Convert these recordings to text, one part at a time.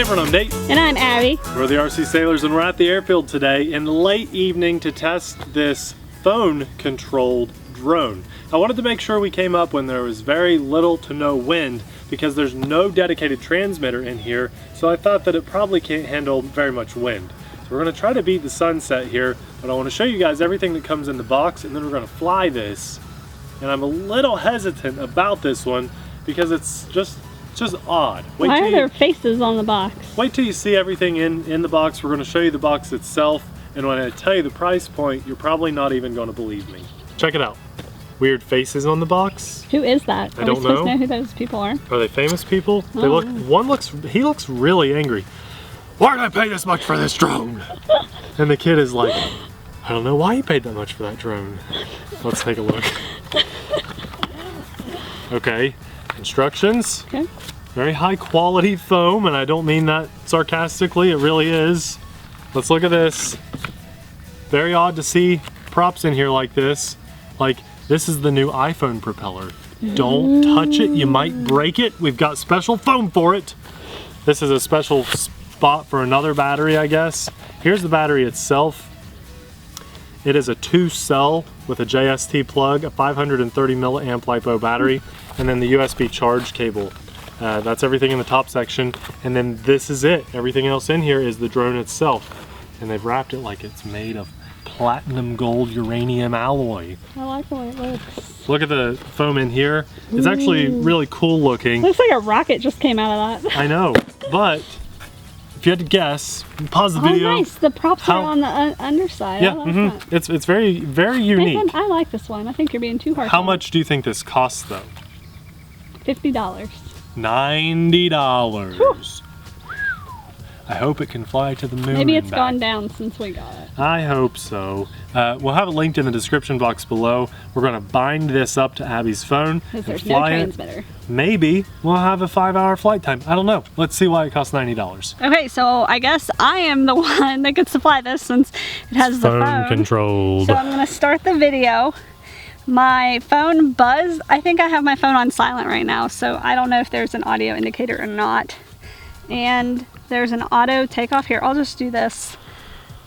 everyone, I'm Nate. And I'm Abby. We're the RC Sailors and we're at the airfield today in the late evening to test this phone-controlled drone. I wanted to make sure we came up when there was very little to no wind because there's no dedicated transmitter in here, so I thought that it probably can't handle very much wind. So we're going to try to beat the sunset here, but I want to show you guys everything that comes in the box and then we're going to fly this. And I'm a little hesitant about this one because it's just odd. Why are there faces on the box? Wait till you see everything in the box. We're going to show you the box itself, and when I tell you the price point, you're probably not even going to believe me. Check it out. Weird faces on the box. Who is that? I don't know. Are we supposed to know who those people are? Are they famous people? Oh. They look. He looks really angry. Why did I pay this much for this drone? And the kid is like, I don't know why you paid that much for that drone. Let's take a look. Okay, instructions. Okay. Very high quality foam, and I don't mean that sarcastically, it really is. Let's look at this. Very odd to see props in here like this. Like, this is the new iPhone propeller. Don't touch it, you might break it. We've got special foam for it. This is a special spot for another battery, I guess. Here's the battery itself. It is a 2-cell with a JST plug, a 530 milliamp LiPo battery, and then the USB charge cable. That's everything in the top section, and then this is it. Everything else in here is the drone itself, and they've wrapped it like it's made of platinum gold uranium alloy. I like the way it looks. Look at the foam in here. It's actually really cool looking. Looks like a rocket just came out of that. I know, but if you had to guess, pause the video. Oh, nice. The props are on the underside. Yeah, I like that. It's very unique. I like this one. I think you're being too harsh. How much do you think this costs, though? $50. $90. Whew. I hope it can fly to the moon. Maybe it's and back. gone down since we got it. I hope so. We'll have it linked in the description box below. We're going to bind this up to Abby's phone. Because there's fly no transmitter. Maybe we'll have a 5-hour flight time. I don't know. Let's see why it costs $90. Okay, so I guess I am the one that could supply this since it has the phone controlled. So I'm going to start the video. My phone buzzed. I think I have my phone on silent right now, so I don't know if there's an audio indicator or not. And there's an auto takeoff here. I'll just do this,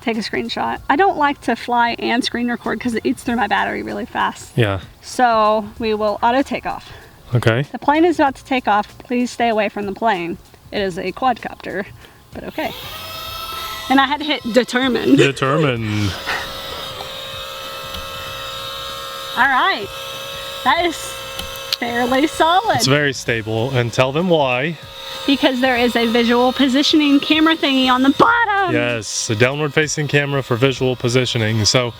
take a screenshot. I don't like to fly and screen record because it eats through my battery really fast. Yeah. So we will auto takeoff. Okay. The plane is about to take off. Please stay away from the plane. It is a quadcopter, but okay. And I had to hit determine. Determine. All right, that is fairly solid. It's very stable, and tell them why. Because there is a visual positioning camera thingy on the bottom. Yes, a downward facing camera for visual positioning. So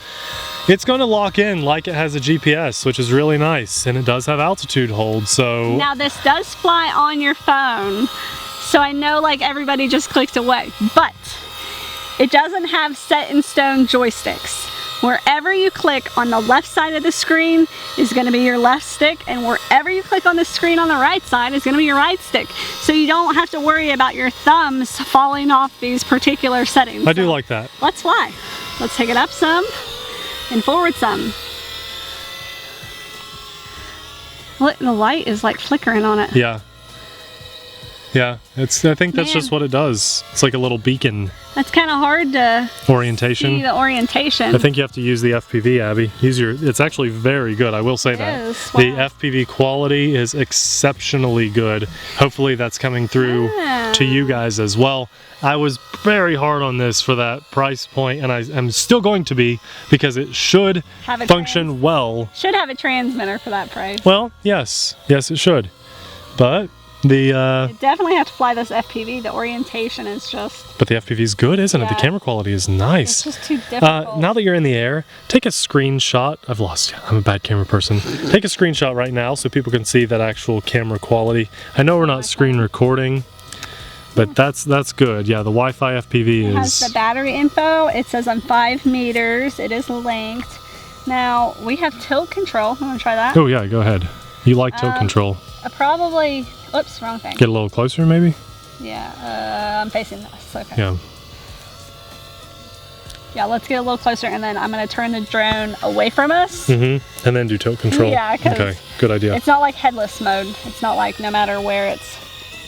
it's going to lock in like it has a GPS, which is really nice, and it does have altitude hold. So now this does fly on your phone, so I know like everybody just clicked away, but it doesn't have set in stone joysticks. Wherever you click on the left side of the screen is going to be your left stick, and wherever you click on the screen on the right side is going to be your right stick. So you don't have to worry about your thumbs falling off these particular settings. I do like that. Let's fly. Let's take it up some and forward some. Look, the light is like flickering on it. Yeah. Yeah, I think that's just what it does. It's like a little beacon. That's kind of hard to orientation. See the orientation. I think you have to use the FPV, Abby. It's actually very good, I will say that. Wow. The FPV quality is exceptionally good. Hopefully that's coming through to you guys as well. I was very hard on this for that price point, and I'm still going to be, because it should function well. Should have a transmitter for that price. Well, yes. Yes, it should. But you definitely have to fly this FPV. The orientation is just... But the FPV is good, isn't it? The camera quality is nice. It's just too difficult. Now that you're in the air, take a screenshot. I've lost you. I'm a bad camera person. Take a screenshot right now so people can see that actual camera quality. I know we're not screen recording, but that's good. Yeah, the Wi-Fi FPV It has the battery info. It says on 5 meters. It is linked. Now, we have tilt control. I'm going to try that. Oh, yeah, go ahead. You like tilt control. Probably... Oops, wrong thing. Get a little closer, maybe? Yeah, I'm facing this. Okay. Yeah. Yeah, let's get a little closer, and then I'm going to turn the drone away from us. Mm-hmm. And then do tilt control. Yeah, okay, good idea. It's not like headless mode. It's not like no matter where it's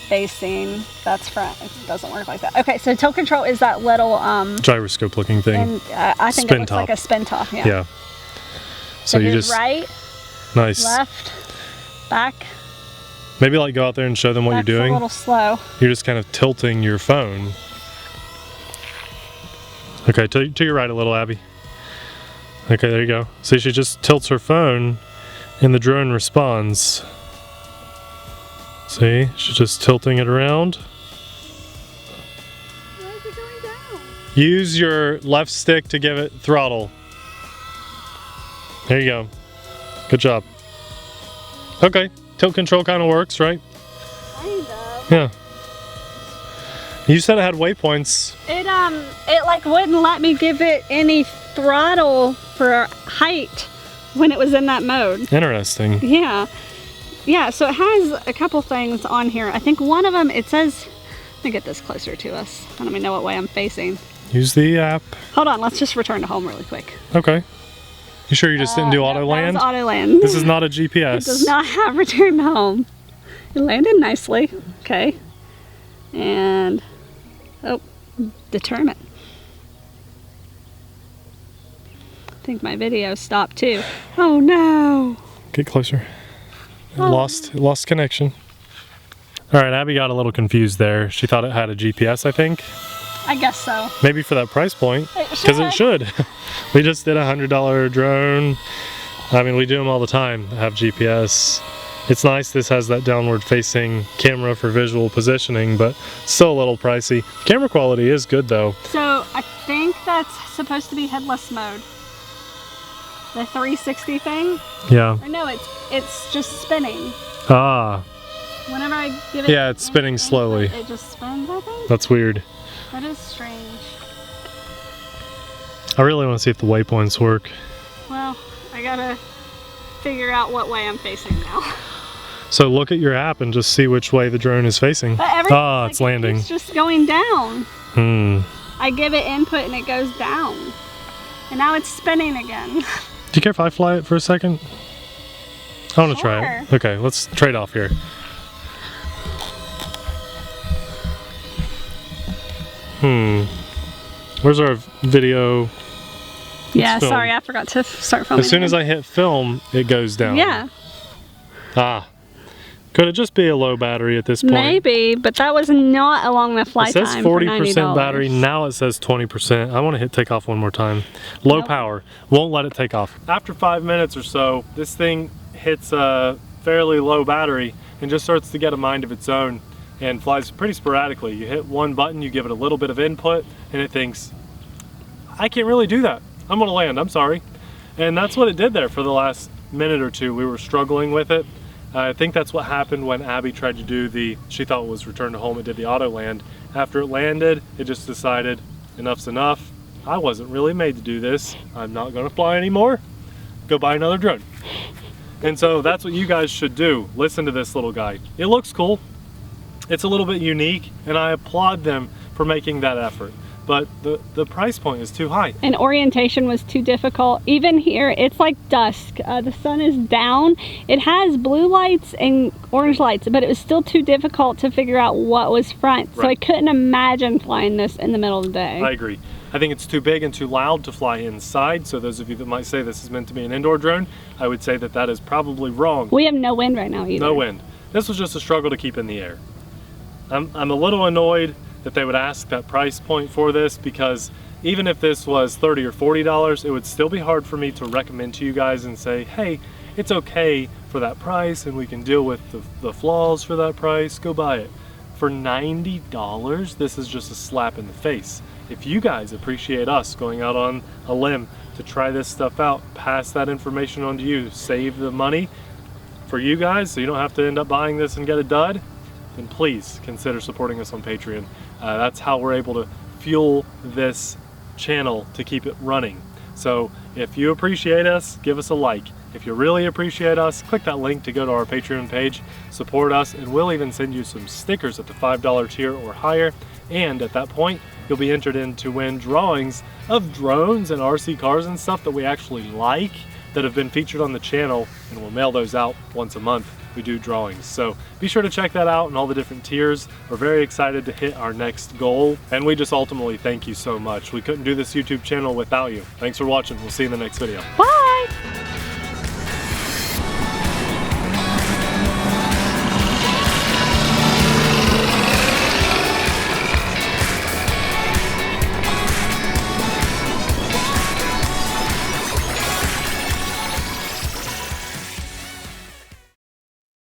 facing. That's front. It doesn't work like that. Okay, so tilt control is that little gyroscope looking thing. and I think it looks like a spin top. Yeah. Yeah. So you here's just right, nice. left, back. Maybe like go out there and show them what you're doing. A little slow. You're just kind of tilting your phone. Okay, to your right a little, Abby. Okay, there you go. See, she just tilts her phone and the drone responds. See, she's just tilting it around. Why is it going down? Use your left stick to give it throttle. There you go. Good job. Okay, tilt control kind of works, right? Kind of. Yeah. You said it had waypoints. It like wouldn't let me give it any throttle for height when it was in that mode. Interesting. Yeah. Yeah, so it has a couple things on here. I think one of them, it says, let me get this closer to us. I don't even know what way I'm facing. Use the app. Hold on, let's just return to home really quick. Okay. You sure you just didn't do auto land? That was auto land. This is not a GPS. It does not have return home. It landed nicely. Okay. And, oh, determine. I think my video stopped too. Oh no. Get closer. It lost connection. All right, Abby got a little confused there. She thought it had a GPS, I think. I guess so. Maybe for that price point, because it should. We just did a $100 drone. I mean, we do them all the time, have GPS. It's nice this has that downward facing camera for visual positioning, but still a little pricey. Camera quality is good though. So I think that's supposed to be headless mode. The 360 thing? Yeah. Or no, it's just spinning. Ah. Whenever I give it... Yeah, it's spinning slowly. It just spins, I think? That's weird. That is strange. I really want to see if the waypoints work. Well, I gotta figure out what way I'm facing now. So look at your app and just see which way the drone is facing. But everything, It's landing. It's just going down. I give it input and it goes down. And now it's spinning again. Do you care if I fly it for a second? I want to try it. Okay, let's trade off here. Where's our video? Yeah, sorry, I forgot to start filming. As soon as I hit film, it goes down. Yeah. Ah. Could it just be a low battery at this point? Maybe, but that was not along the flight time. It says 40% battery, now it says 20%. I want to hit takeoff one more time. Low power, won't let it take off. After 5 minutes or so, this thing hits a fairly low battery and just starts to get a mind of its own and flies pretty sporadically. You hit one button, you give it a little bit of input, and it thinks, I can't really do that. I'm gonna land, I'm sorry. And that's what it did there for the last minute or two. We were struggling with it. I think that's what happened when Abby tried to do she thought it was return to home, it did the auto land. After it landed, it just decided enough's enough. I wasn't really made to do this. I'm not gonna fly anymore. Go buy another drone. And so that's what you guys should do. Listen to this little guy. It looks cool. It's a little bit unique, and I applaud them for making that effort. But the price point is too high. And orientation was too difficult. Even here, it's like dusk. The sun is down. It has blue lights and orange lights, but it was still too difficult to figure out what was front. Right. So I couldn't imagine flying this in the middle of the day. I agree. I think it's too big and too loud to fly inside. So those of you that might say this is meant to be an indoor drone, I would say that that is probably wrong. We have no wind right now either. No wind. This was just a struggle to keep in the air. I'm a little annoyed that they would ask that price point for this, because even if this was $30 or $40, it would still be hard for me to recommend to you guys and say, hey, it's okay for that price and we can deal with the flaws for that price, go buy it. For $90, this is just a slap in the face. If you guys appreciate us going out on a limb to try this stuff out, pass that information on to you, save the money for you guys so you don't have to end up buying this and get a dud, then please consider supporting us on Patreon. That's how we're able to fuel this channel to keep it running. So if you appreciate us, give us a like. If you really appreciate us, click that link to go to our Patreon page, support us, and we'll even send you some stickers at the $5 tier or higher. And at that point, you'll be entered in to win drawings of drones and RC cars and stuff that we actually like that have been featured on the channel, and we'll mail those out once a month. we do drawings. So be sure to check that out and all the different tiers. We're very excited to hit our next goal, and we just ultimately thank you so much. We couldn't do this YouTube channel without you. Thanks for watching. We'll see you in the next video. Bye.